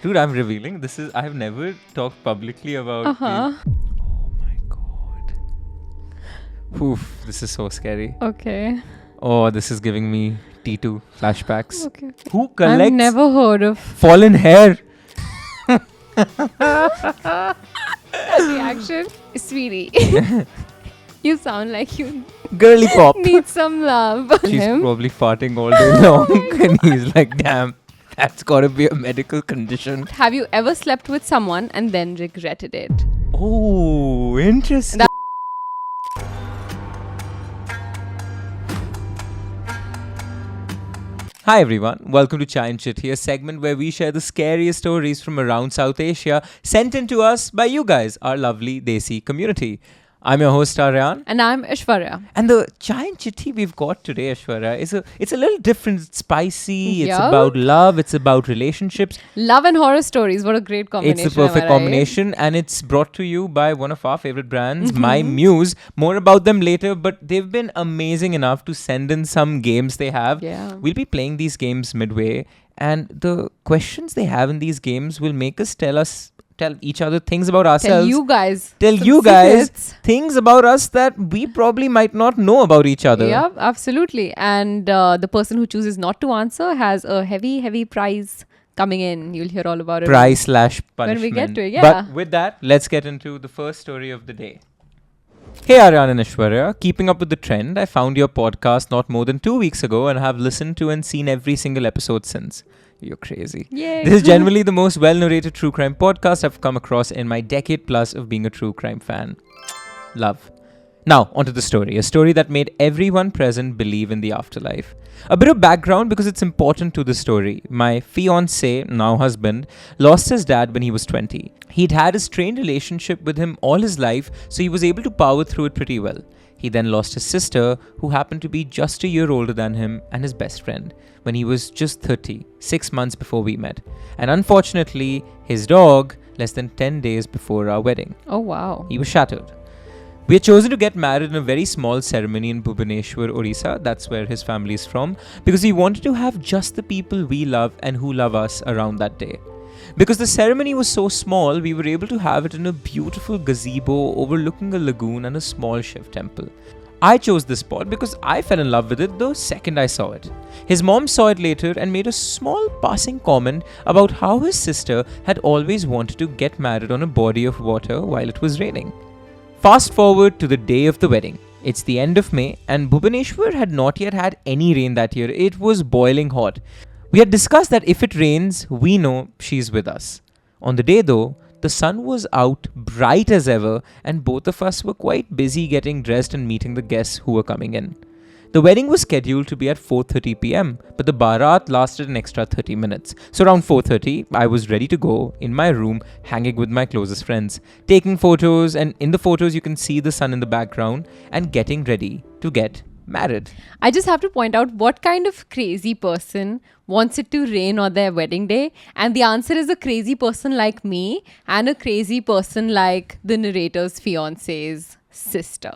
Dude, I'm revealing. I have never talked publicly about Oh my god. Oof, this is so scary. Okay. Oh, this is giving me T2 flashbacks. Okay. Who collects I've never heard of fallen hair? that reaction. Sweetie. You sound like you Girly pop. need some love. She's probably farting all day long. And he's like, damn, that's gotta be a medical condition. Have you ever slept with someone and then regretted it? Oh, interesting. Hi everyone, welcome to Chai Chithi, a segment where we share the scariest stories from around South Asia sent in to us by you guys, our lovely Desi community. I'm your host Aryaan. And I'm Aishwarya. And the Chai Chithi we've got today, Aishwarya, it's a little different. It's spicy, it's Yup. about love, it's about relationships. Love and horror stories. What a great combination. It's the perfect am I right? combination, and it's brought to you by one of our favorite brands, My Muse. More about them later, but they've been amazing enough to send in some games they have. Yeah. We'll be playing these games midway, and the questions they have in these games will make us tell each other things about ourselves. Tell Tell some you guys secrets. things about us that we probably might not know about each other. Yeah, absolutely. And the person who chooses not to answer has a heavy prize coming in. You'll hear all about it. Price/punishment. When we get to it, yeah. But with that, let's get into the first story of the day. Hey Aryaan and Aishwarya, keeping up with the trend, I found your podcast not more than 2 weeks ago and have listened to and seen every single episode since. You're crazy. Yay. This is generally the most well-narrated true crime podcast I've come across in my decade plus of being a true crime fan. Love. Now, onto the story. A story that made everyone present believe in the afterlife. A bit of background because it's important to the story. My fiancé, now husband, lost his dad when he was 20. He'd had a strained relationship with him all his life, so he was able to power through it pretty well. He then lost his sister, who happened to be just a year older than him, and his best friend, when he was just 30, 6 months before we met. And unfortunately, his dog, less than 10 days before our wedding. Oh, wow. He was shattered. We had chosen to get married in a very small ceremony in Bhubaneswar, Orissa, that's where his family is from, because we wanted to have just the people we love and who love us around that day. Because the ceremony was so small, we were able to have it in a beautiful gazebo overlooking a lagoon and a small Shiv temple. I chose this spot because I fell in love with it the second I saw it. His mom saw it later and made a small passing comment about how his sister had always wanted to get married on a body of water while it was raining. Fast forward to the day of the wedding. It's the end of May and Bhubaneswar had not yet had any rain that year. It was boiling hot. We had discussed that if it rains, we know she's with us. On the day though, the sun was out bright as ever and both of us were quite busy getting dressed and meeting the guests who were coming in. The wedding was scheduled to be at 4:30 p.m. but the barat lasted an extra 30 minutes. So around 4:30, I was ready to go in my room, hanging with my closest friends, taking photos, and in the photos you can see the sun in the background and getting ready to get married. I just have to point out, what kind of crazy person wants it to rain on their wedding day? And the answer is a crazy person like me and a crazy person like the narrator's fiance's sister.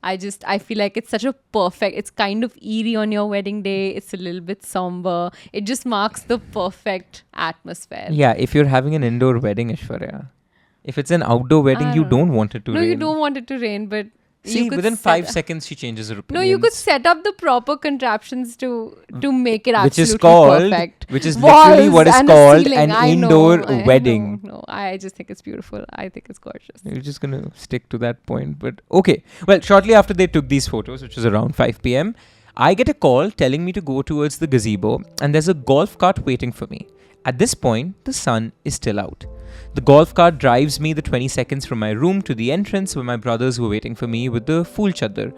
I feel like it's such a perfect, it's kind of eerie on your wedding day. It's a little bit somber. It just marks the perfect atmosphere. Yeah, if you're having an indoor wedding, Aishwarya. If it's an outdoor wedding, you don't want it to rain. No, you don't want it to rain, but see, you could within 5 seconds, she changes her opinion. No, you could set up the proper contraptions to make it absolutely perfect. Which is literally what is and a called ceiling. an indoor wedding. No, I just think it's beautiful. I think it's gorgeous. You're just going to stick to that point. But okay. Well, shortly after they took these photos, which was around 5 p.m., I get a call telling me to go towards the gazebo and there's a golf cart waiting for me. At this point, the sun is still out. The golf cart drives me the 20 seconds from my room to the entrance where my brothers were waiting for me with the full chadar.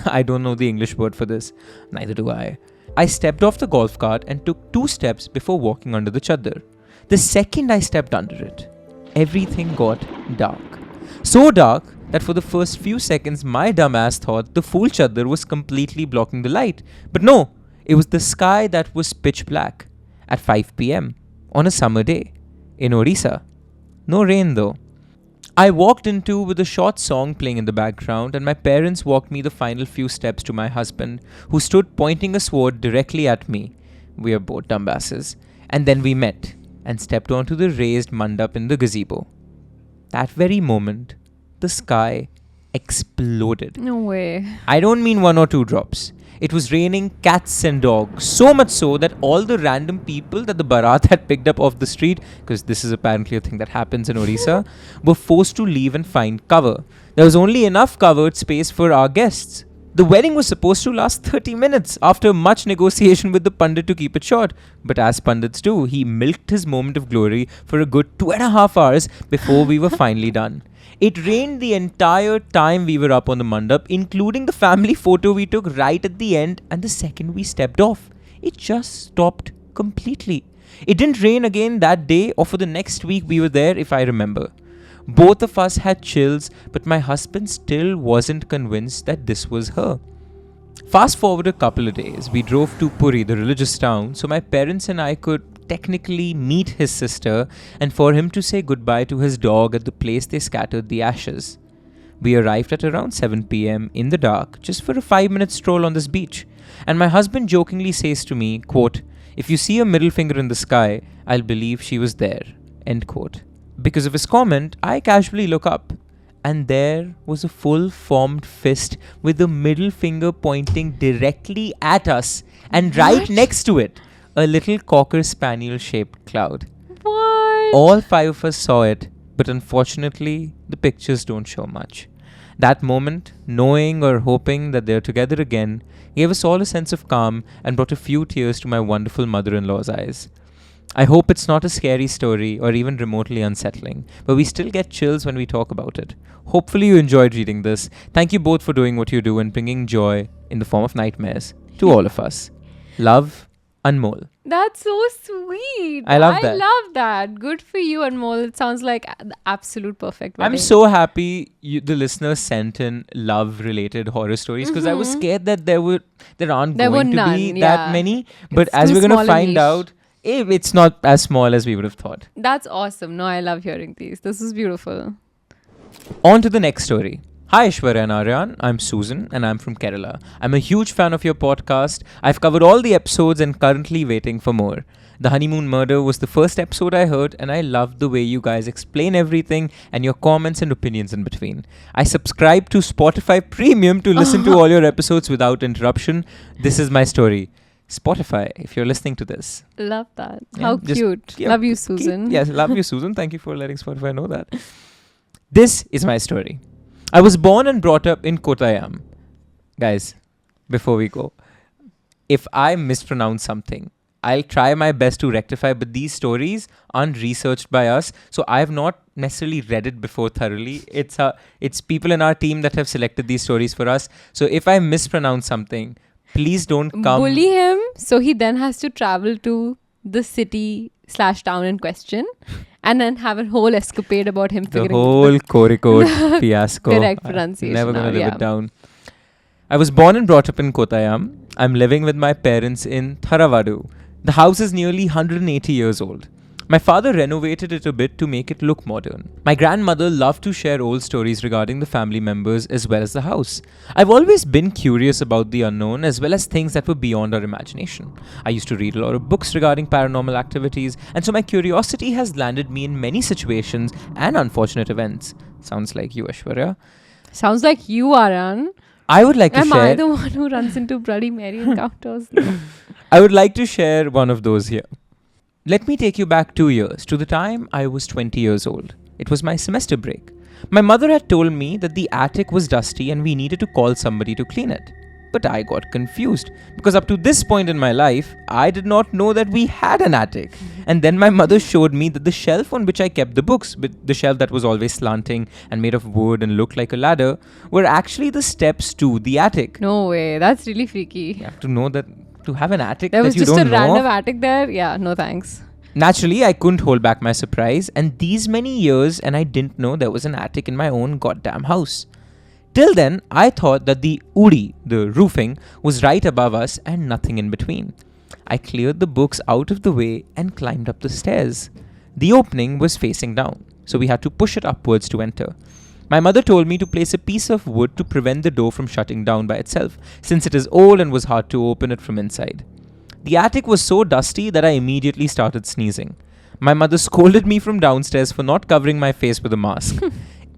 I don't know the English word for this. Neither do I. I stepped off the golf cart and took 2 steps before walking under the chadar. The second I stepped under it, everything got dark. So dark that for the first few seconds my dumbass thought the full chadar was completely blocking the light. But no, it was the sky that was pitch black at 5 p.m. on a summer day in Orissa. No rain though. I walked into with a short song playing in the background and my parents walked me the final few steps to my husband, who stood pointing a sword directly at me. We are both dumbasses. And then we met. and stepped onto the raised mandap in the gazebo. That very moment, the sky exploded. No way. I don't mean 1 or 2 drops. It was raining cats and dogs, so much so that all the random people that the Bharat had picked up off the street, because this is apparently a thing that happens in Odisha, were forced to leave and find cover. There was only enough covered space for our guests. The wedding was supposed to last 30 minutes after much negotiation with the Pandit to keep it short. But as Pandits do, he milked his moment of glory for a good 2.5 hours before we were finally done. It rained the entire time we were up on the mandap, including the family photo we took right at the end and the second we stepped off. It just stopped completely. It didn't rain again that day or for the next week we were there, if I remember. Both of us had chills, but my husband still wasn't convinced that this was her. Fast forward a couple of days, we drove to Puri, the religious town, so my parents and I could technically meet his sister and for him to say goodbye to his dog at the place they scattered the ashes. We arrived at around 7 p.m. in the dark, just for a 5-minute stroll on this beach. And my husband jokingly says to me, quote, "If you see a middle finger in the sky, I'll believe she was there." End quote. Because of his comment, I casually look up. And there was a full-formed fist with the middle finger pointing directly at us. And right next to it, a little cocker spaniel shaped cloud. What? All 5 of us saw it, but unfortunately, the pictures don't show much. That moment, knowing or hoping that they're together again, gave us all a sense of calm and brought a few tears to my wonderful mother-in-law's eyes. I hope it's not a scary story or even remotely unsettling, but we still get chills when we talk about it. Hopefully you enjoyed reading this. Thank you both for doing what you do and bringing joy in the form of nightmares to all of us. Love, Anmol. That's so sweet. I love that. I love that. Good for you, Anmol. It sounds like the absolute perfect wedding. I'm so happy the listeners sent in love-related horror stories because I was scared that there aren't going to be that many. But as we're going to find out, it's not as small as we would have thought. That's awesome. No, I love hearing these. This is beautiful. On to the next story. Hi Aishwarya and Aryaan, I'm Susan and I'm from Kerala. I'm a huge fan of your podcast. I've covered all the episodes and currently waiting for more. The honeymoon murder was the first episode I heard and I loved the way you guys explain everything and your comments and opinions in between. I subscribe to Spotify Premium to listen to all your episodes without interruption. This is my story. Spotify, if you're listening to this. Love that. Yeah, How cute. Love you, Susan. Yes, love you, Susan. Thank you for letting Spotify know that. This is my story. I was born and brought up in Kottayam. Guys, before we go, if I mispronounce something, I'll try my best to rectify, but these stories aren't researched by us, so I have not necessarily read it before thoroughly. It's people in our team that have selected these stories for us. So if I mispronounce something, please don't come. Bully him, so he then has to travel to the city/town in question and then have a whole escapade about him The figuring whole Kozhikode fiasco. correct pronunciation. Never going to now, live it down. I was born and brought up in Kottayam. I'm living with my parents in Tharavadu. The house is nearly 180 years old. My father renovated it a bit to make it look modern. My grandmother loved to share old stories regarding the family members as well as the house. I've always been curious about the unknown as well as things that were beyond our imagination. I used to read a lot of books regarding paranormal activities, and so my curiosity has landed me in many situations and unfortunate events. Sounds like you, Aishwarya. Sounds like you, Aryaan. I would like to Am share... I the one who runs into Bloody Mary encounters? No. I would like to share one of those here. Let me take you back 2 years to the time I was 20 years old. It was my semester break. My mother had told me that the attic was dusty and we needed to call somebody to clean it. But I got confused because up to this point in my life, I did not know that we had an attic. And then my mother showed me that the shelf on which I kept the books, the shelf that was always slanting and made of wood and looked like a ladder, were actually the steps to the attic. No way. That's really freaky. You have to know that to have an attic There that was you just don't a know random of. attic there. Yeah, no thanks. Naturally, I couldn't hold back my surprise, and these many years and I didn't know there was an attic in my own goddamn house. Till then, I thought that the udi, the roofing, was right above us and nothing in between. I cleared the books out of the way and climbed up the stairs. The opening was facing down, so we had to push it upwards to enter. My mother told me to place a piece of wood to prevent the door from shutting down by itself, since it is old and was hard to open it from inside. The attic was so dusty that I immediately started sneezing. My mother scolded me from downstairs for not covering my face with a mask.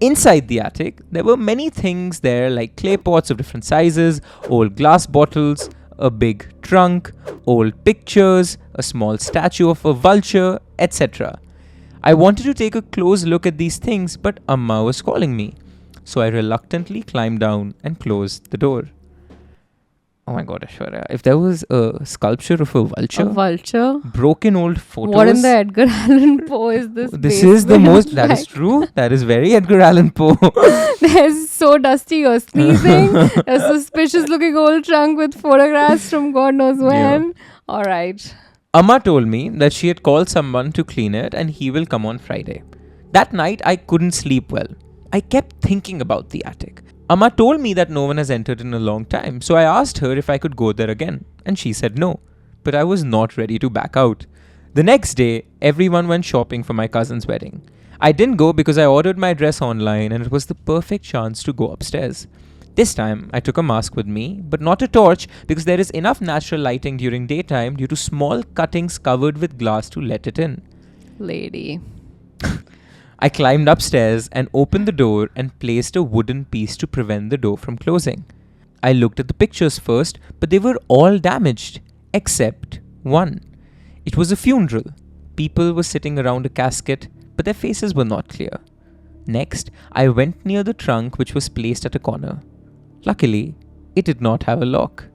Inside the attic, there were many things there like clay pots of different sizes, old glass bottles, a big trunk, old pictures, a small statue of a vulture, etc. I wanted to take a close look at these things, but Amma was calling me. So I reluctantly climbed down and closed the door. Oh my god, Aishwarya. If there was a sculpture of a vulture, broken old photos. What in the Edgar Allan Poe is this? This is the most. That is true. That is very Edgar Allan Poe. There's so dusty, you're sneezing. A suspicious looking old trunk with photographs from God knows when. All right. Amma told me that she had called someone to clean it and he will come on Friday. That night, I couldn't sleep well. I kept thinking about the attic. Amma told me that no one has entered in a long time, so I asked her if I could go there again, and she said no. But I was not ready to back out. The next day, everyone went shopping for my cousin's wedding. I didn't go because I ordered my dress online and it was the perfect chance to go upstairs. This time, I took a mask with me, but not a torch because there is enough natural lighting during daytime due to small cuttings covered with glass to let it in. Lady. I climbed upstairs and opened the door and placed a wooden piece to prevent the door from closing. I looked at the pictures first, but they were all damaged, except one. It was a funeral. People were sitting around a casket, but their faces were not clear. Next, I went near the trunk which was placed at a corner. Luckily, it did not have a lock.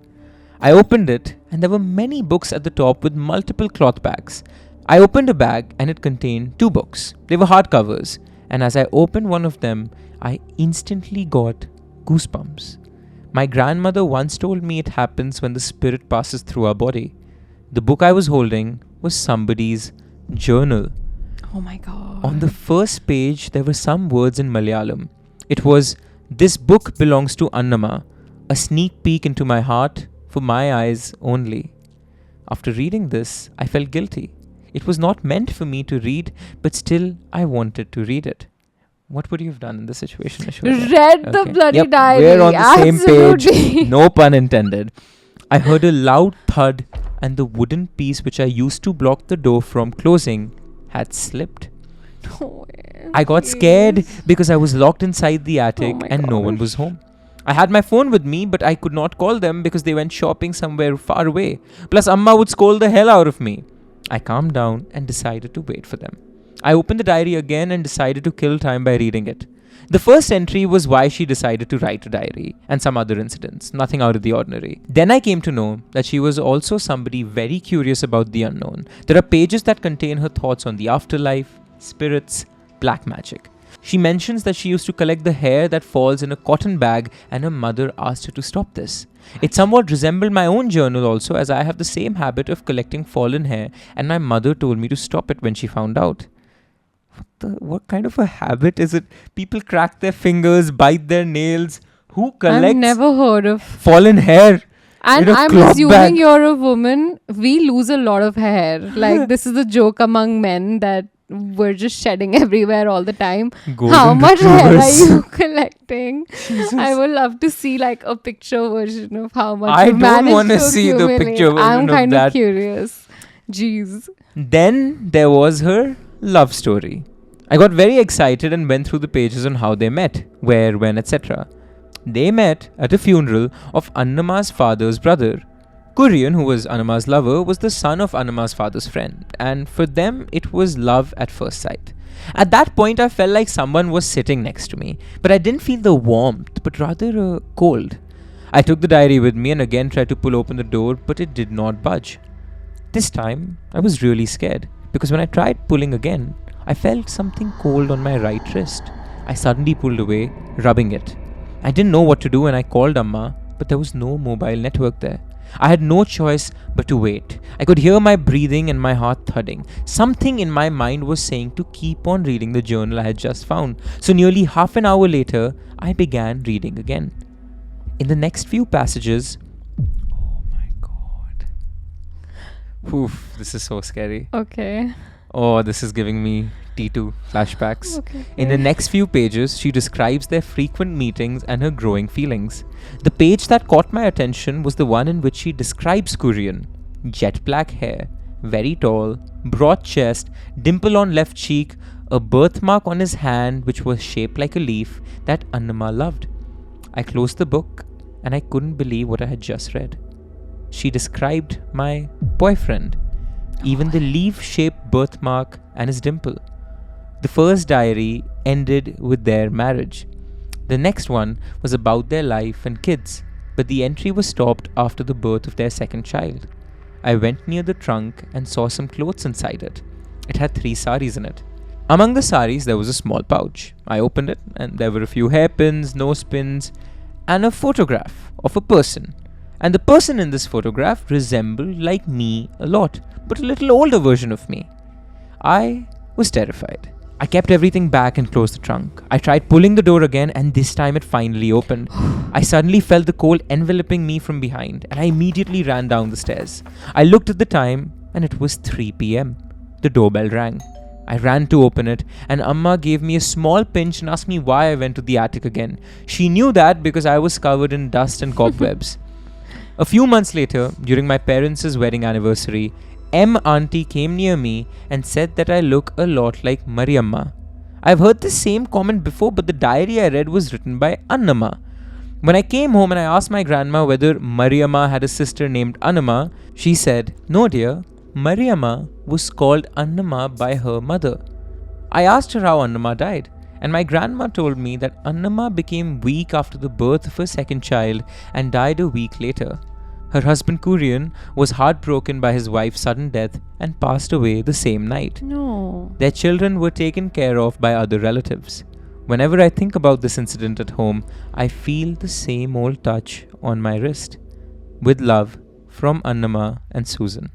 I opened it and there were many books at the top with multiple cloth bags. I opened a bag and it contained 2 books. They were hardcovers, and as I opened one of them, I instantly got goosebumps. My grandmother once told me it happens when the spirit passes through our body. The book I was holding was somebody's journal. Oh my god. On the first page, there were some words in Malayalam. It was, "This book belongs to Annama, a sneak peek into my heart for my eyes only." After reading this, I felt guilty. It was not meant for me to read, but still I wanted to read it. What would you have done in this situation, Aishwarya? Read the bloody diary. We're on the same Absolutely. page. No pun intended. I heard a loud thud and the wooden piece which I used to block the door from closing had slipped. Oh, I got scared because I was locked inside the attic and no one was home. I had my phone with me, but I could not call them because they went shopping somewhere far away. Plus, Amma would scold the hell out of me. I calmed down and decided to wait for them. I opened the diary again and decided to kill time by reading it. The first entry was why she decided to write a diary and some other incidents, nothing out of the ordinary. Then I came to know that she was also somebody very curious about the unknown. There are pages that contain her thoughts on the afterlife, spirits, black magic. She mentions that she used to collect the hair that falls in a cotton bag and her mother asked her to stop this. It somewhat resembled my own journal also, as I have the same habit of collecting fallen hair and my mother told me to stop it when she found out. What kind of a habit is it? People crack their fingers, bite their nails. Who collects I've never heard of fallen hair? And in a I'm cloth assuming bag? you're a woman. We lose a lot of hair. Like, this is a joke among men that we're just shedding everywhere all the time. Golden How much hair are retrievers. you collecting? I would love to see like a picture version of how much I you don't managed wanna to see the accumulate. picture version I'm of kind of that. curious. Jeez. Then there was her love story. I got very excited and went through the pages on how they met, where, when, etc. They met at a funeral of Annama's father's brother. Kurian, who was Annama's lover, was the son of Annama's father's friend, and for them it was love at first sight. At that point I felt like someone was sitting next to me, but I didn't feel the warmth, but rather cold. I took the diary with me and again tried to pull open the door, but it did not budge. This time I was really scared, because when I tried pulling again, I felt something cold on my right wrist. I suddenly pulled away, rubbing it. I didn't know what to do and I called Amma, but there was no mobile network there. I had no choice but to wait. I could hear my breathing and my heart thudding. Something in my mind was saying to keep on reading the journal I had just found. So nearly half an hour later, I began reading again. In the next few passages... Oh my god. Oof, this is so scary. Okay. Oh, this is giving me T2 flashbacks. Okay. In the next few pages, she describes their frequent meetings and her growing feelings. The page that caught my attention was the one in which she describes Kurian. Jet black hair, very tall, broad chest, dimple on left cheek, a birthmark on his hand which was shaped like a leaf that Annama loved. I closed the book and I couldn't believe what I had just read. She described my boyfriend, even the leaf-shaped birthmark and his dimple. The first diary ended with their marriage. The next one was about their life and kids, but the entry was stopped after the birth of their second child. I went near the trunk and saw some clothes inside it. It had 3 saris in it. Among the saris, there was a small pouch. I opened it and there were a few hairpins, nose pins, and a photograph of a person. And the person in this photograph resembled like me a lot, but a little older version of me. I was terrified. I kept everything back and closed the trunk. I tried pulling the door again and this time it finally opened. I suddenly felt the cold enveloping me from behind and I immediately ran down the stairs. I looked at the time and it was 3 p.m. The doorbell rang. I ran to open it and Amma gave me a small pinch and asked me why I went to the attic again. She knew that because I was covered in dust and cobwebs. A few months later, during my parents' wedding anniversary, M auntie came near me and said that I look a lot like Mariamma. I've heard this same comment before, but the diary I read was written by Annama. When I came home and I asked my grandma whether Mariamma had a sister named Annama, she said, "No dear, Mariamma was called Annama by her mother." I asked her how Annama died, and my grandma told me that Annama became weak after the birth of her second child and died a week later. Her husband Kurian was heartbroken by his wife's sudden death and passed away the same night. No. Their children were taken care of by other relatives. Whenever I think about this incident at home, I feel the same old touch on my wrist. With love, from Annama and Susan.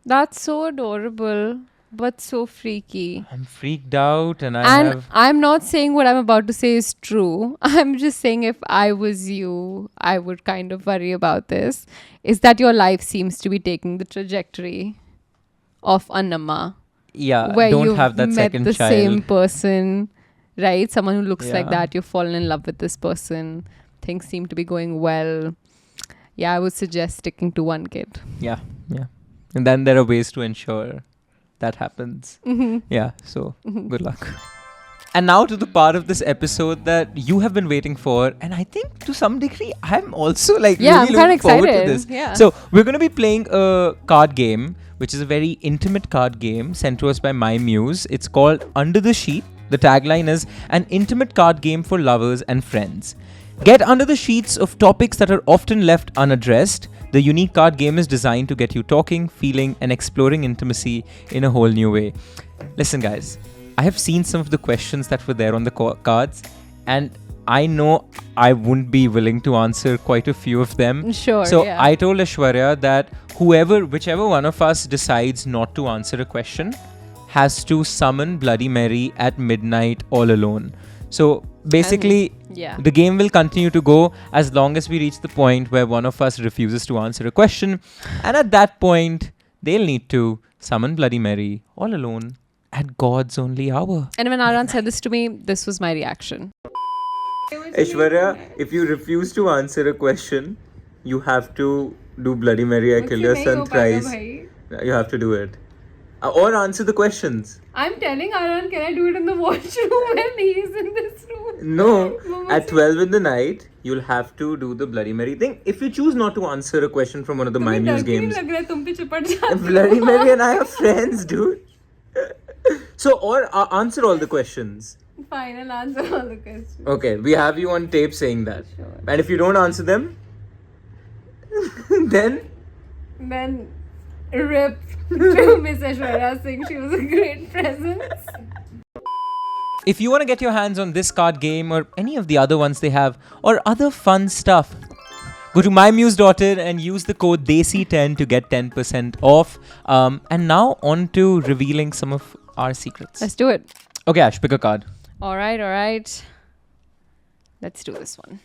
That's so adorable, but so freaky. I'm freaked out and I'm not saying what I'm about to say is true. I'm just saying if I was you, I would kind of worry about this. Is that your life seems to be taking the trajectory of Annama. Yeah, where don't you've have that met second the child. same person, right? Someone who looks like Yeah. that. You've fallen in love with this person. Things seem to be going well. Yeah, I would suggest sticking to one kid. Yeah. And then there are ways to ensure that happens. Mm-hmm. Yeah, so good luck. And now to the part of this episode that you have been waiting for, and I think to some degree I'm also like Yeah, really I'm kinda looking forward to excited. this. Yeah. So we're going to be playing a card game, which is a very intimate card game sent to us by my muse. It's called Under the Sheet. The tagline is an intimate card game for lovers and friends. Get under the sheets of topics that are often left unaddressed. The unique card game is designed to get you talking, feeling, and exploring intimacy in a whole new way. Listen, guys, I have seen some of the questions that were there on the cards, and I know I wouldn't be willing to answer quite a few of them. Sure. So yeah. I told Aishwarya that whichever one of us decides not to answer a question has to summon Bloody Mary at midnight all alone. So basically, yeah. the game will continue to go as long as we reach the point where one of us refuses to answer a question. And at that point, they'll need to summon Bloody Mary all alone at God's only hour. And when Aryaan said this to me, this was my reaction. Aishwarya, if you refuse to answer a question, you have to do Bloody Mary, I kill your son thrice. You have to do it. Or answer the questions. I'm telling Aryaan, can I do it in the washroom when he's in this room? No, at 12 in the night, you'll have to do the Bloody Mary thing. If you choose not to answer a question from one of the My Muse games, Bloody Mary and I are friends, dude. So, or answer all the questions. Fine, I'll answer all the questions. Okay, we have you on tape saying that. Sure. And if you don't answer them, then RIP to Miss Aishwarya Singh. She was a great presence. if you want to get your hands on this card game or any of the other ones they have or other fun stuff, go to mymuse.in and use the code DESI10 to get 10% off. And now on to revealing some of our secrets. Let's do it. Okay, Ash, pick a card. All right. Let's do this one.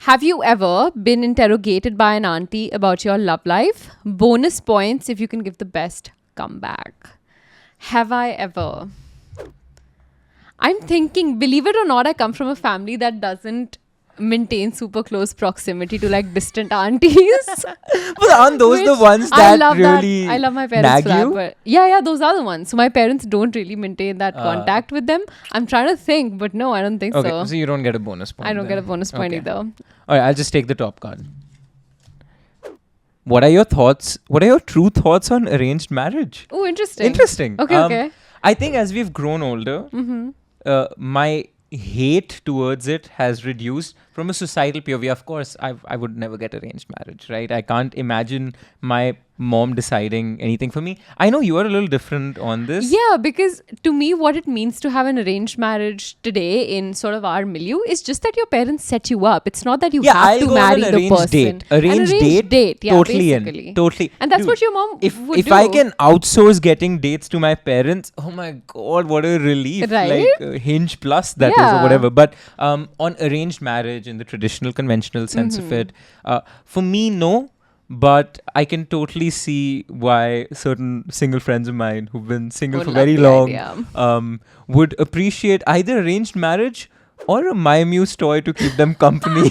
Have you ever been interrogated by an auntie about your love life? Bonus points if you can give the best comeback. Have I ever? I'm thinking, believe it or not, I come from a family that doesn't maintain super close proximity to like distant aunties. But aren't those the Which ones I that love really that. I love my parents nag for that. you? But yeah, those are the ones. So my parents don't really maintain that contact with them. I'm trying to think, but no, I don't think Okay, so. so you don't get a bonus point. I don't then. get a bonus point Okay. either. All right, I'll just take the top card. What are your thoughts? What are your true thoughts on arranged marriage? Oh, interesting. Interesting. Okay, okay. I think as we've grown older, my hate towards it has reduced from a societal POV. Of course, I would never get arranged marriage, right? I can't imagine my mom deciding anything for me. I know you are a little different on this. Yeah, because to me, what it means to have an arranged marriage today in sort of our milieu is just that your parents set you up. It's not that you have I'll to go marry on an the arranged person. date. Arranged date, yeah, totally basically. in. Totally. And that's Dude, what your mom would if do. I can outsource getting dates to my parents, oh my god, what a relief! Right? Like Hinge Plus, that is, Yeah. or whatever. But on arranged marriage in the traditional, conventional sense of it, for me, no. But I can totally see why certain single friends of mine who've been single Would for love very the long idea. would appreciate either arranged marriage or a My Muse toy to keep them company.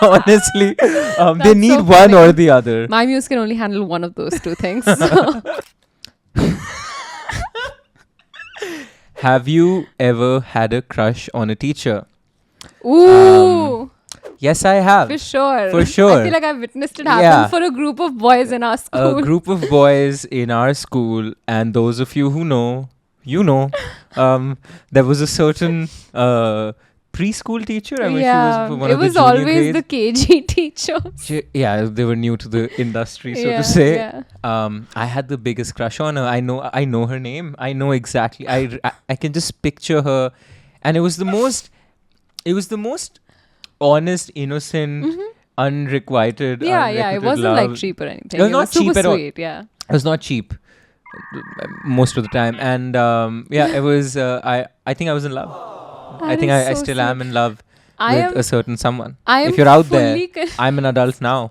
Honestly, they That's need so one funny. or the other. My muse can only handle one of those two things. So. Have you ever had a crush on a teacher? Ooh, Yes, I have. for sure. For sure. I feel like I've witnessed it happen Yeah. for a group of boys in our school. A group of boys in our school, and those of you who know, you know, there was a certain preschool teacher. I mean, she was one it of the was junior always the grades. KG teachers. Yeah, they were new to the industry, so Yeah, to say. yeah. I had the biggest crush on her. I know her name. I know exactly. I can just picture her, and it was the most honest, innocent, unrequited. Yeah, it unrequited wasn't love. like cheap or anything. It was It not was super cheap at all. sweet, yeah. It was not cheap most of the time, and it was. I think I was in love. I That think is I so still sweet. am in love I with am- a certain someone. I am If you're out there, fully con- I'm an adult now,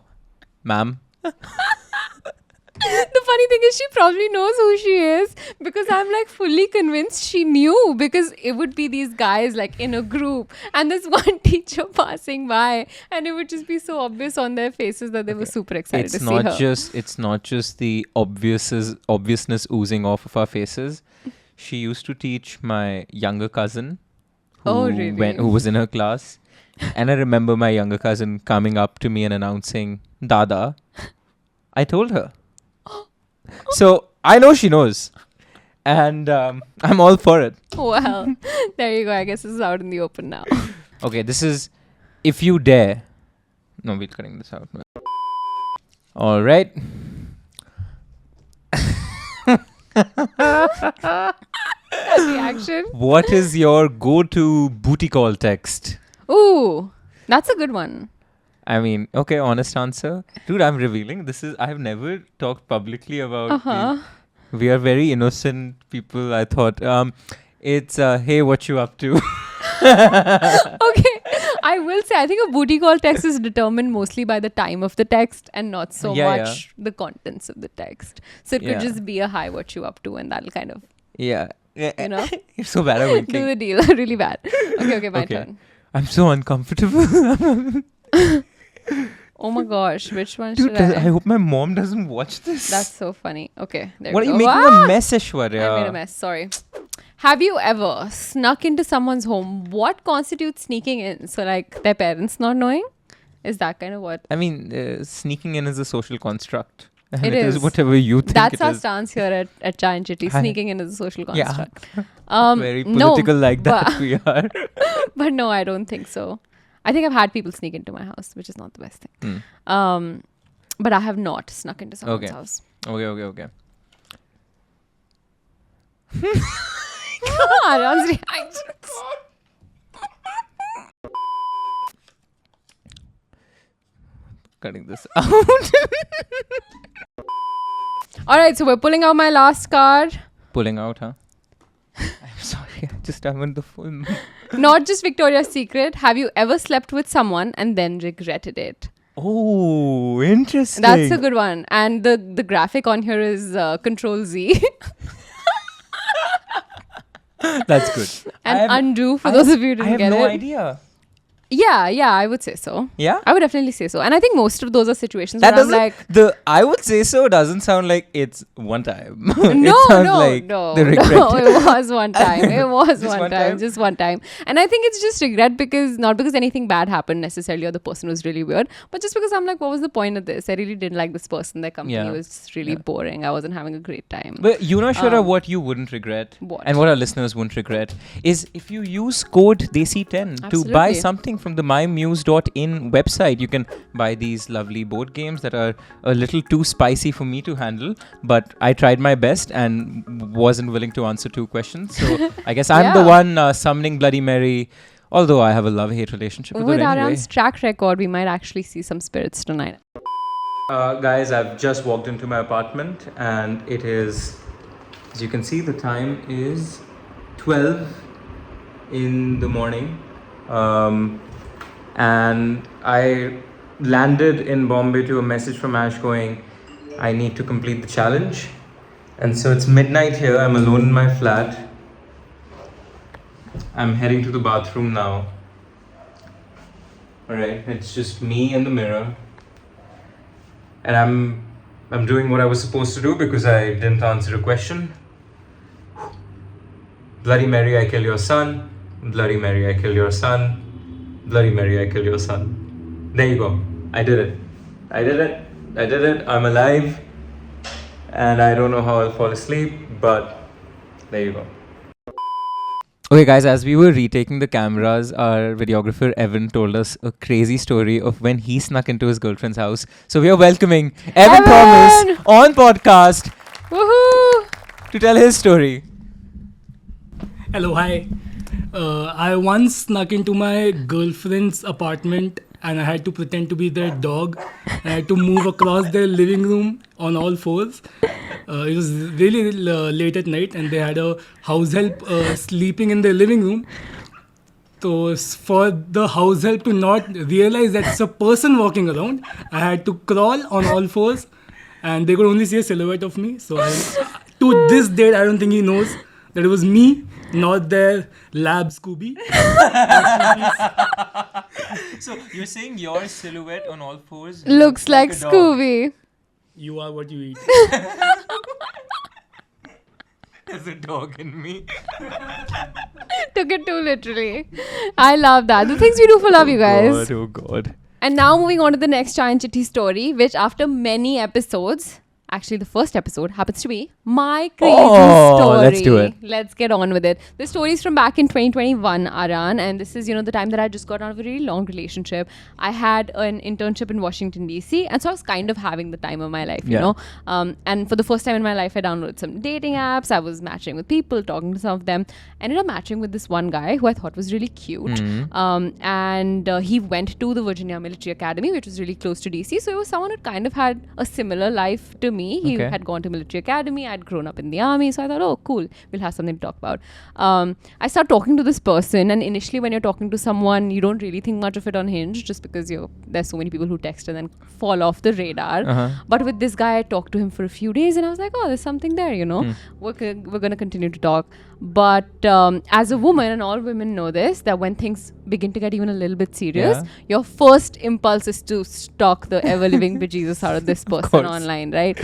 ma'am. The funny thing is she probably knows who she is because I'm like fully convinced she knew, because it would be these guys like in a group and there's one teacher passing by and it would just be so obvious on their faces that they were super excited to see her. It's not just the obviousness oozing off of our faces. She used to teach my younger cousin who was in her class, and I remember my younger cousin coming up to me and announcing Dada. I told her. So I know she knows, and I'm all for it. Well, there you go. I guess this is out in the open now. Okay, this is If You Dare. No, we're cutting this out. All right. That reaction. What is your go-to booty call text? Ooh, that's a good one. I mean, okay, honest answer. Dude, I'm revealing. I have never talked publicly about we are very innocent people, I thought. It's, hey, what you up to? Okay, I will say I think a booty call text is determined mostly by the time of the text and not so much the contents of the text. So it could just be a hi, what you up to, and that'll kind of, Yeah. you know, You're so bad at do winking. the deal. Really bad. Okay, my turn. I'm so uncomfortable. Oh my gosh, which one Dude, should I hope my mom doesn't watch this. That's so funny. Okay, there What are we you go. making a mess, Aishwarya? I made a mess. Sorry. Have you ever snuck into someone's home? What constitutes sneaking in? So, like, their parents not knowing? Is that kind of what? I mean, sneaking in is a social construct. And It it is is. whatever you think That's it our is. stance here at Chai Chithi. Sneaking in is a social Yeah. construct. Very political like that we are. But no, I don't think so. I think I've had people sneak into my house, which is not the best thing. But I have not snuck into someone's house. Okay. Aryaan's reactions. Cutting this out. All right, so we're pulling out my last card. Pulling out, huh? I'm sorry. I just haven't the full... Not just Victoria's Secret. Have you ever slept with someone and then regretted it? Oh, interesting. That's a good one. And the graphic on here is Control Z. That's good. And undo for those of you who didn't get it. I have no idea. Yeah, I would say so. Yeah? I would definitely say so. And I think most of those are situations That where I'm doesn't, like, I would say so doesn't sound like it's one time. no, it sounds no, like no, the regret. no, it was one time. It was Just one one time, time? just one time. And I think it's just regret because, not because anything bad happened necessarily or the person was really weird, but just because I'm like, what was the point of this? I really didn't like this person. Their company Yeah. was just really boring. I wasn't having a great time. But you know, Shweta, what you wouldn't regret, What? and what our listeners wouldn't regret, is if you use code Desi10 to buy Absolutely. something from the mymuse.in website. You can buy these lovely board games that are a little too spicy for me to handle, but I tried my best and wasn't willing to answer 2 questions. So I guess I'm the Yeah. one summoning Bloody Mary, although I have a love-hate relationship with With her anyway. Aryaan's track record, we might actually see some spirits tonight. Guys, I've just walked into my apartment and it is, as you can see, the time is 12 in the morning. And I landed in Bombay to a message from Ash going, I need to complete the challenge. And so it's midnight here. I'm alone in my flat. I'm heading to the bathroom now. Alright, it's just me and the mirror. And I'm doing what I was supposed to do because I didn't answer a question. Bloody Mary, I kill your son. Bloody Mary, I kill your son. Bloody Mary, I kill your son. There you go. I did it. I did it. I did it. I'm alive. And I don't know how I'll fall asleep, but there you go. Okay, guys, as we were retaking the cameras, our videographer Evan told us a crazy story of when he snuck into his girlfriend's house. So we are welcoming Evan Thomas on podcast Woohoo! to tell his story. Hello, hi. I once snuck into my girlfriend's apartment and I had to pretend to be their dog. I had to move across their living room on all fours. It was really late at night and they had a house help sleeping in their living room. So for the house help to not realize that it's a person walking around, I had to crawl on all fours and they could only see a silhouette of me. So to this date, I don't think he knows that it was me, not their lab Scooby. So you're saying your silhouette on all fours Looks like a dog. Scooby. You are what you eat. There's a dog in me. Took it too literally. I love that. The things we do for love, you guys. Oh God. And now moving on to the next Chai Chithi story, which after many episodes, actually the first episode happens to be my crazy story. Let's do it. Let's get on with it. The story is from back in 2021, Aryaan, and this is, the time that I just got out of a really long relationship. I had an internship in Washington, D.C., and so I was kind of having the time of my life, you know. And for the first time in my life, I downloaded some dating apps. I was matching with people, talking to some of them. I ended up matching with this one guy who I thought was really cute. And he went to the Virginia Military Academy, which was really close to D.C., so it was someone who kind of had a similar life to me. He had gone to military academy. I'd grown up in the army. So I thought, oh, cool. We'll have something to talk about. I started talking to this person. And initially, when you're talking to someone, you don't really think much of it on Hinge just because there's so many people who text and then fall off the radar. But with this guy, I talked to him for a few days and I was like, oh, there's something there, We're going to continue to talk. But as a woman, and all women know this, that when things begin to get even a little bit serious, your first impulse is to stalk the ever-living bejesus out of this person online, right?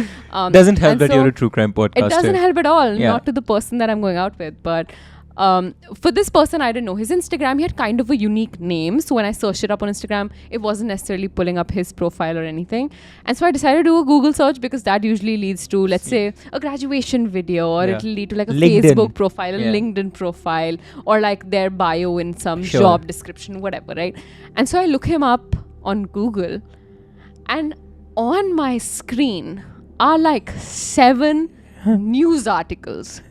Doesn't help that you're a true crime podcaster. It doesn't help at all. Not to the person that I'm going out with, but for this person, I didn't know his Instagram. He had kind of a unique name, so when I searched it up on Instagram, it wasn't necessarily pulling up his profile or anything. And so I decided to do a Google search because that usually leads to, let's say, a graduation video, or it'll lead to like a LinkedIn. Facebook profile, a LinkedIn profile, or like their bio in some job description, whatever, right? And so I look him up on Google, and on my screen are like 7 news articles.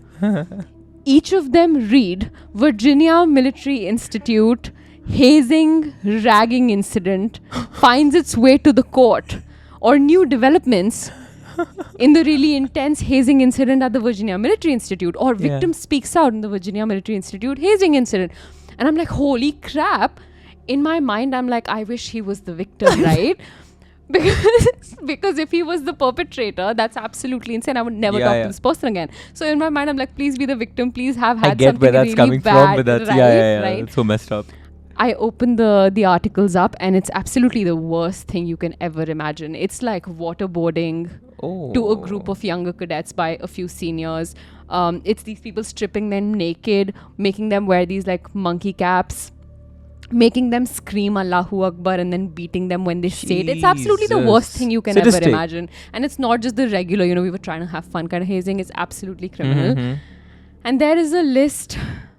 Each of them read Virginia Military Institute hazing ragging incident finds its way to the court, or new developments in the really intense hazing incident at the Virginia Military Institute, or victim speaks out in the Virginia Military Institute hazing incident. And I'm like, holy crap. In my mind, I'm like, I wish he was the victim, right? Because if he was the perpetrator, that's absolutely insane. I would never talk to this person again. So in my mind, I'm like, please be the victim. Please have had I get something where that's really coming bad, from, but that's right? it's so messed up. I opened the articles up, and it's absolutely the worst thing you can ever imagine. It's like waterboarding to a group of younger cadets by a few seniors. It's these people stripping them naked, making them wear these like monkey caps, making them scream Allahu Akbar, and then beating them when they say it. It's absolutely the worst thing you can ever imagine. And it's not just the regular, we were trying to have fun kind of hazing. It's absolutely criminal. And there is a list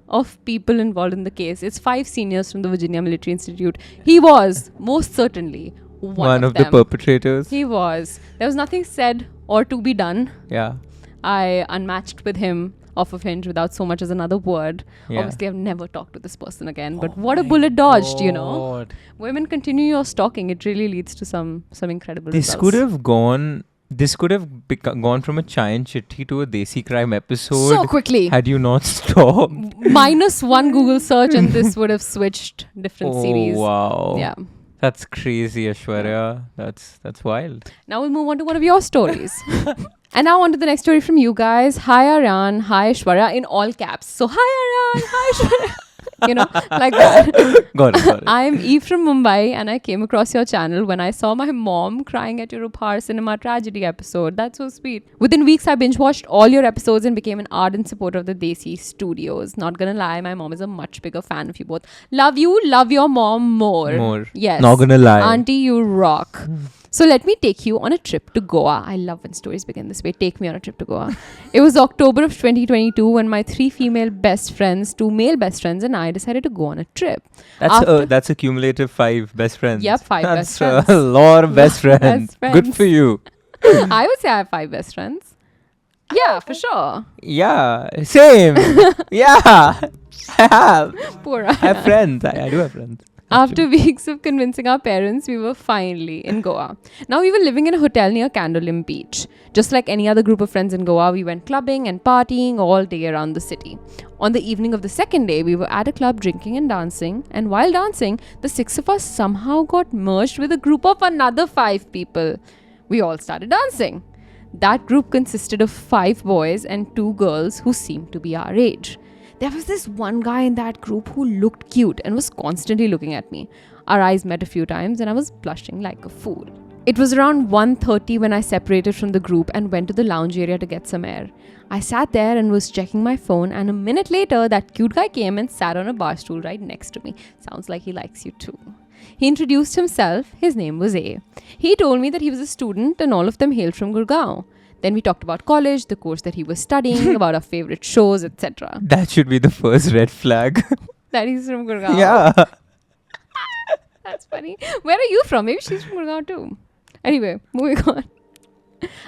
of people involved in the case. It's 5 seniors from the Virginia Military Institute. He was most certainly one of the perpetrators. He was. There was nothing said or to be done. Yeah. I unmatched with him off of Hinge without so much as another word. Yeah. Obviously, I've never talked to this person again. But what a bullet dodged, God. Women continue your stalking. It really leads to some incredible This results. could have gone from a Chai Chithi to a Desi crime episode so quickly. had you not stopped. -1 Google search and this would have switched different series. Wow. Yeah. That's crazy, Aishwarya. That's wild. Now we'll move on to one of your stories. And now on to the next story from you guys. Hi Aryaan, hi Aishwarya, in all caps. So hi Aryaan, hi Aishwarya. Like that. Got it. I'm Eve from Mumbai, and I came across your channel when I saw my mom crying at your Upar Cinema tragedy episode. That's so sweet. Within weeks, I binge watched all your episodes and became an ardent supporter of the Desi Studios. Not gonna lie, my mom is a much bigger fan of you both. Love you, love your mom more. Yes. Not gonna lie. Auntie, you rock. So let me take you on a trip to Goa. I love when stories begin this way. Take me on a trip to Goa. It was October of 2022 when my 3 female best friends, 2 male best friends, and I decided to go on a trip. That's a cumulative 5 best friends. Yep, 5 best friends. That's a lot of best friends. Best friends. Good for you. I would say I have 5 best friends. Yeah, for sure. Yeah, same. Yeah, I have. Poor I have friends. I do have friends. After weeks of convincing our parents, we were finally in Goa. Now, we were living in a hotel near Candolim Beach. Just like any other group of friends in Goa, we went clubbing and partying all day around the city. On the evening of the second day, we were at a club drinking and dancing. And while dancing, the 6 of us somehow got merged with a group of another 5 people. We all started dancing. That group consisted of 5 boys and 2 girls who seemed to be our age. There was this one guy in that group who looked cute and was constantly looking at me. Our eyes met a few times and I was blushing like a fool. It was around 1:30 when I separated from the group and went to the lounge area to get some air. I sat there and was checking my phone, and a minute later, that cute guy came and sat on a bar stool right next to me. Sounds like he likes you too. He introduced himself. His name was A. He told me that he was a student and all of them hailed from Gurgaon. Then we talked about college, the course that he was studying, about our favorite shows, etc. That should be the first red flag. That he's from Gurgaon. Yeah. That's funny. Where are you from? Maybe she's from Gurgaon too. Anyway, moving on.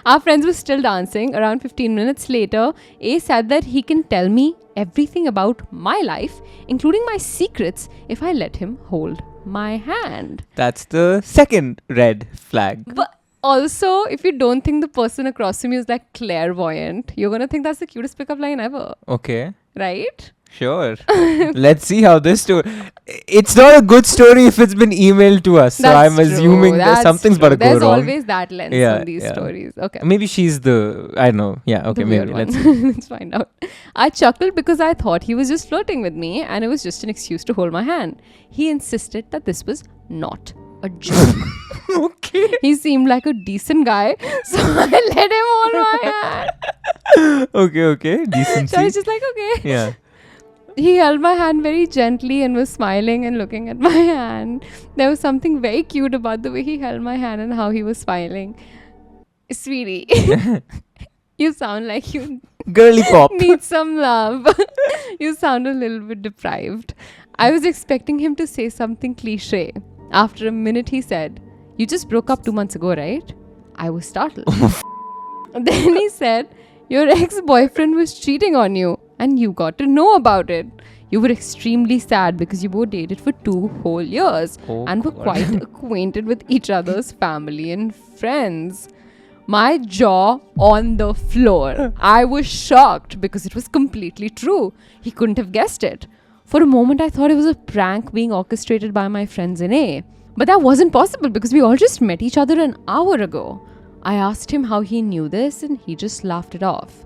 Our friends were still dancing. Around 15 minutes later, A said that he can tell me everything about my life, including my secrets, if I let him hold my hand. That's the second red flag. But also, if you don't think the person across from you is like clairvoyant, you're going to think that's the cutest pickup line ever. Okay. Right? Sure. Let's see how this story... It's not a good story if it's been emailed to us. So I'm assuming that something's got to go wrong. There's always that lens on these stories. Okay. Maybe she's the... I don't know. Yeah, okay, maybe. Let's see. Let's find out. I chuckled because I thought he was just flirting with me and it was just an excuse to hold my hand. He insisted that this was not a joke. Okay. He seemed like a decent guy, so I let him hold my hand. Okay. Decency. So I was just like, okay. Yeah. He held my hand very gently and was smiling and looking at my hand. There was something very cute about the way he held my hand and how he was smiling. Sweetie, you sound like you Girly pop. need some love. You sound a little bit deprived. I was expecting him to say something cliche. After a minute, he said, "You just broke up 2 months ago, right?" I was startled. Then he said, "Your ex-boyfriend was cheating on you and you got to know about it. You were extremely sad because you both dated for 2 whole years and were quite acquainted with each other's family and friends." My jaw on the floor. I was shocked because it was completely true. He couldn't have guessed it. For a moment, I thought it was a prank being orchestrated by my friends in A. But that wasn't possible because we all just met each other an hour ago. I asked him how he knew this and he just laughed it off.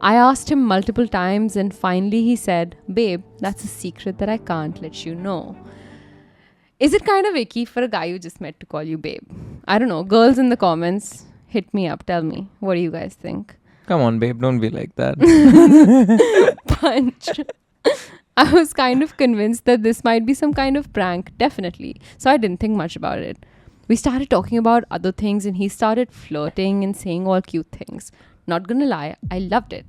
I asked him multiple times and finally he said, "Babe, that's a secret that I can't let you know." Is it kind of icky for a guy you just met to call you babe? I don't know. Girls in the comments, hit me up. Tell me. What do you guys think? Come on, babe. Don't be like that. Punch. I was kind of convinced that this might be some kind of prank. Definitely. So I didn't think much about it. We started talking about other things and he started flirting and saying all cute things. Not gonna lie, I loved it.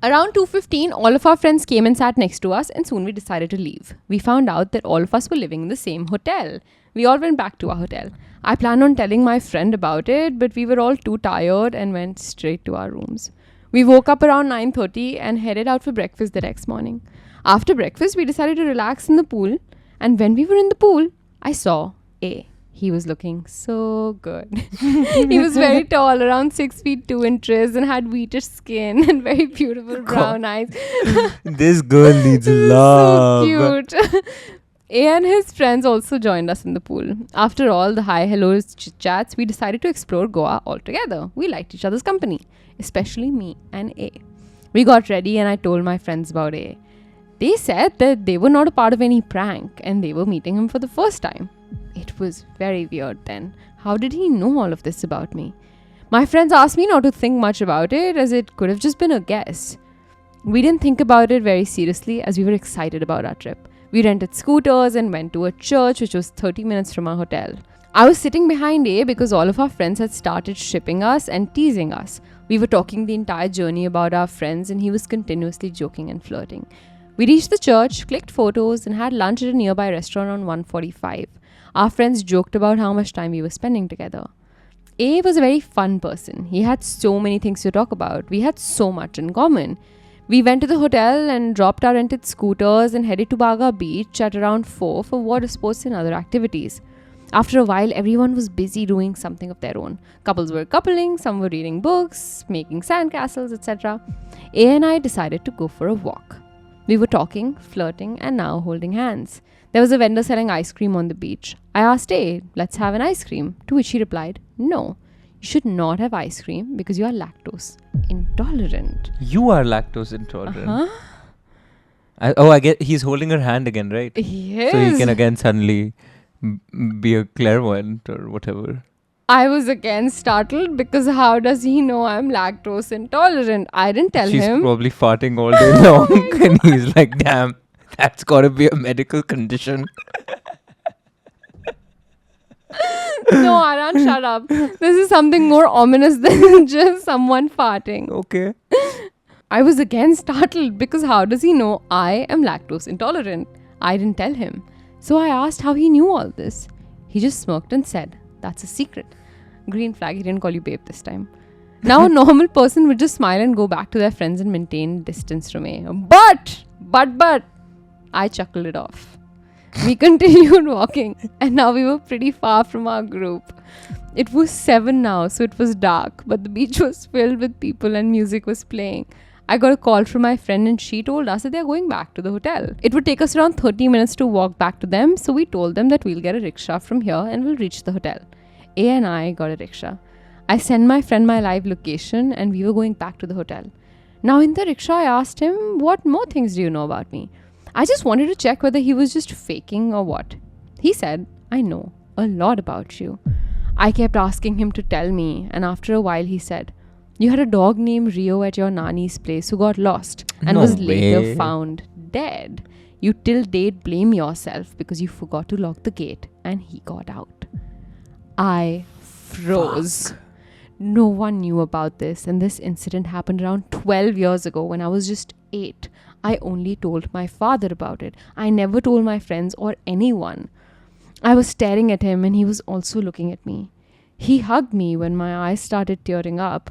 Around 2:15, all of our friends came and sat next to us and soon we decided to leave. We found out that all of us were living in the same hotel. We all went back to our hotel. I planned on telling my friend about it, but we were all too tired and went straight to our rooms. We woke up around 9:30 and headed out for breakfast the next morning. After breakfast, we decided to relax in the pool. And when we were in the pool, I saw A. He was looking so good. He was very tall, around 6 feet 2 inches, and had wheatish skin and very beautiful brown eyes. This girl needs love. So cute. A and his friends also joined us in the pool. After all the hi, hellos, chit-chats, we decided to explore Goa altogether. We liked each other's company, especially me and A. We got ready and I told my friends about A. They said that they were not a part of any prank and they were meeting him for the first time. It was very weird then. How did he know all of this about me? My friends asked me not to think much about it as it could have just been a guess. We didn't think about it very seriously as we were excited about our trip. We rented scooters and went to a church which was 30 minutes from our hotel. I was sitting behind A because all of our friends had started shipping us and teasing us. We were talking the entire journey about our friends and he was continuously joking and flirting. We reached the church, clicked photos and had lunch at a nearby restaurant on 145. Our friends joked about how much time we were spending together. A was a very fun person. He had so many things to talk about. We had so much in common. We went to the hotel and dropped our rented scooters and headed to Baga Beach at around 4 for water sports and other activities. After a while, everyone was busy doing something of their own. Couples were coupling, some were reading books, making sandcastles, etc. A and I decided to go for a walk. We were talking, flirting, and now holding hands. There was a vendor selling ice cream on the beach. I asked A, let's have an ice cream, to which he replied, no, you should not have ice cream because you are lactose intolerant. You are lactose intolerant. Uh-huh. I get he's holding her hand again, right? Yes. So he can again suddenly be a clairvoyant or whatever. I was again startled because how does he know I'm lactose intolerant? I didn't tell She's him. probably farting all day long and he's like, damn, that's gotta be a medical condition. No, Aryaan, shut up. This is something more ominous than just someone farting. Okay. I was again startled because how does he know I am lactose intolerant? I didn't tell him. So I asked how he knew all this. He just smirked and said, that's a secret. Green flag, he didn't call you babe this time. Now a normal person would just smile and go back to their friends and maintain distance from me. But, I chuckled it off. We continued walking and now we were pretty far from our group. It was 7 now, so it was dark, but the beach was filled with people and music was playing. I got a call from my friend and she told us that they are going back to the hotel. It would take us around 30 minutes to walk back to them, so we told them that we'll get a rickshaw from here and we'll reach the hotel. A and I got a rickshaw. I sent my friend my live location and we were going back to the hotel. Now in the rickshaw, I asked him, what more things do you know about me? I just wanted to check whether he was just faking or what. He said, I know a lot about you. I kept asking him to tell me, and after a while he said, you had a dog named Rio at your nanny's place who got lost and No was later way. found dead. You till date blame yourself because you forgot to lock the gate and he got out. I froze. Fuck. No one knew about this, and this incident happened around 12 years ago when I was just 8. I only told my father about it. I never told my friends or anyone. I was staring at him and he was also looking at me. He hugged me when my eyes started tearing up.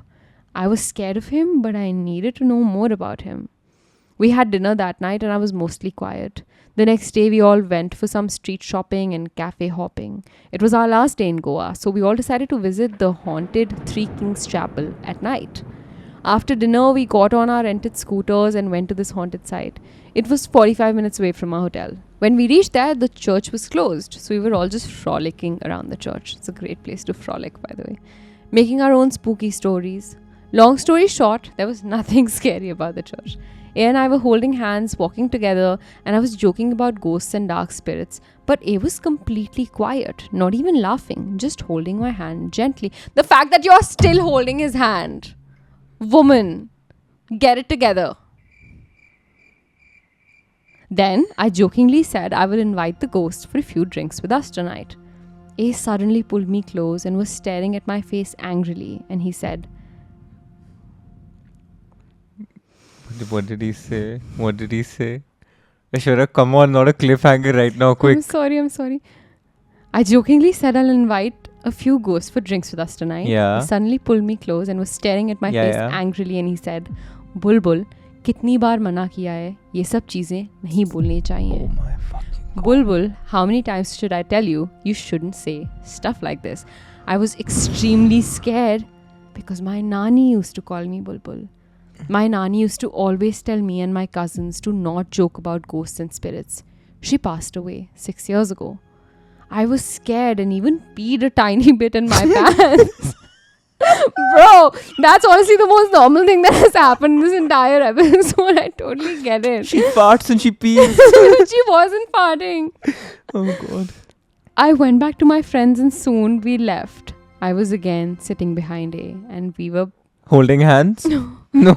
I was scared of him, but I needed to know more about him. We had dinner that night and I was mostly quiet. The next day we all went for some street shopping and cafe hopping. It was our last day in Goa, so we all decided to visit the haunted Three Kings Chapel at night. After dinner, we got on our rented scooters and went to this haunted site. It was 45 minutes away from our hotel. When we reached there, the church was closed, so we were all just frolicking around the church. It's a great place to frolic, by the way. Making our own spooky stories. Long story short, there was nothing scary about the church. A and I were holding hands, walking together, and I was joking about ghosts and dark spirits. But A was completely quiet, not even laughing, just holding my hand gently. The fact that you're still holding his hand. Woman, get it together. Then I jokingly said I will invite the ghost for a few drinks with us tonight. A suddenly pulled me close and was staring at my face angrily, and he said, What did he say? What did he say? Aishwarya, come on, not a cliffhanger right now, quick. I'm sorry. I jokingly said I'll invite a few ghosts for drinks with us tonight. Yeah. He suddenly pulled me close and was staring at my Yeah, face yeah. angrily, and he said, Bulbul, कितनी बार मना किया है ये सब चीजें नहीं बोलनी चाहिए. Oh my fucking God. Bulbul, how many times should I tell you shouldn't say stuff like this? I was extremely scared because my nani used to call me Bulbul. My nani used to always tell me and my cousins to not joke about ghosts and spirits. She passed away 6 years ago. I was scared and even peed a tiny bit in my pants. Bro, that's honestly the most normal thing that has happened in this entire episode. I totally get it. She farts and she pees. She wasn't farting. Oh God. I went back to my friends and soon we left. I was again sitting behind A and we were Holding hands? No.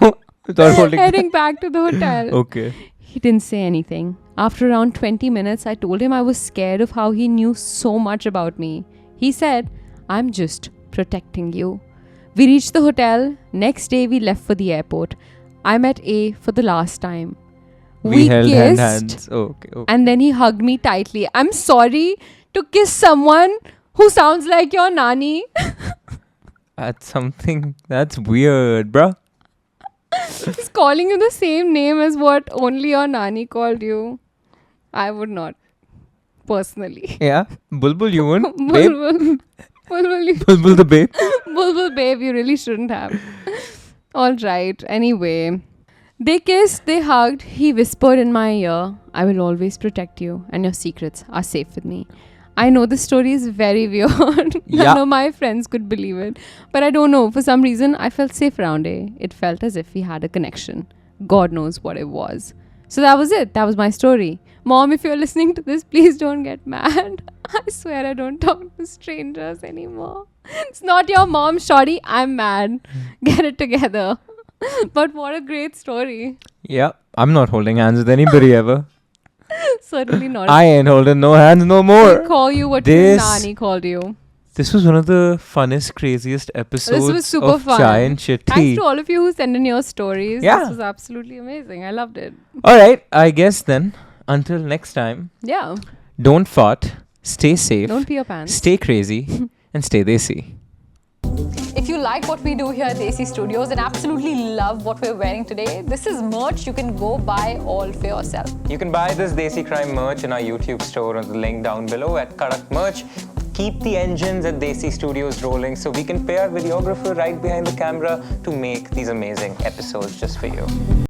Without holding heading back to the hotel. Okay. He didn't say anything. After around 20 minutes, I told him I was scared of how he knew so much about me. He said, I'm just protecting you. We reached the hotel. Next day, we left for the airport. I met A for the last time. We held kissed, hands. Oh, okay. and then he hugged me tightly. I'm sorry to kiss someone who sounds like your nani. That's weird, bruh. He's calling you the same name as what only your nani called you. I would not. Personally. Yeah. Bulbul, you won't? Babe? Bulbul, Bulbul the babe. Bulbul babe, you really shouldn't have. All right. Anyway, they kissed, they hugged. He whispered in my ear, I will always protect you and your secrets are safe with me. I know this story is very weird. Yeah. None of my friends could believe it. But I don't know. For some reason, I felt safe around A. It felt as if we had a connection. God knows what it was. So that was it. That was my story. Mom, if you're listening to this, please don't get mad. I swear I don't talk to strangers anymore. It's not your mom, shorty. I'm mad. Get it together. But what a great story. Yeah. I'm not holding hands with anybody ever. Certainly not. I ain't holding no hands no They more. call you what your nani called you. This was one of the funnest, craziest episodes This was super of fun. Chai and Chithi. Thanks to all of you who sent in your stories. Yeah. This was absolutely amazing. I loved it. Alright, I guess then, until next time, Yeah. don't fart, stay safe, Don't pee your pants. stay crazy, and stay desi. If you like what we do here at Desi Studios and absolutely love what we're wearing today, this is merch you can go buy all for yourself. You can buy this Desi Crime merch in our YouTube store on the link down below at Kadak Merch. Keep the engines at Desi Studios rolling so we can pay our videographer right behind the camera to make these amazing episodes just for you.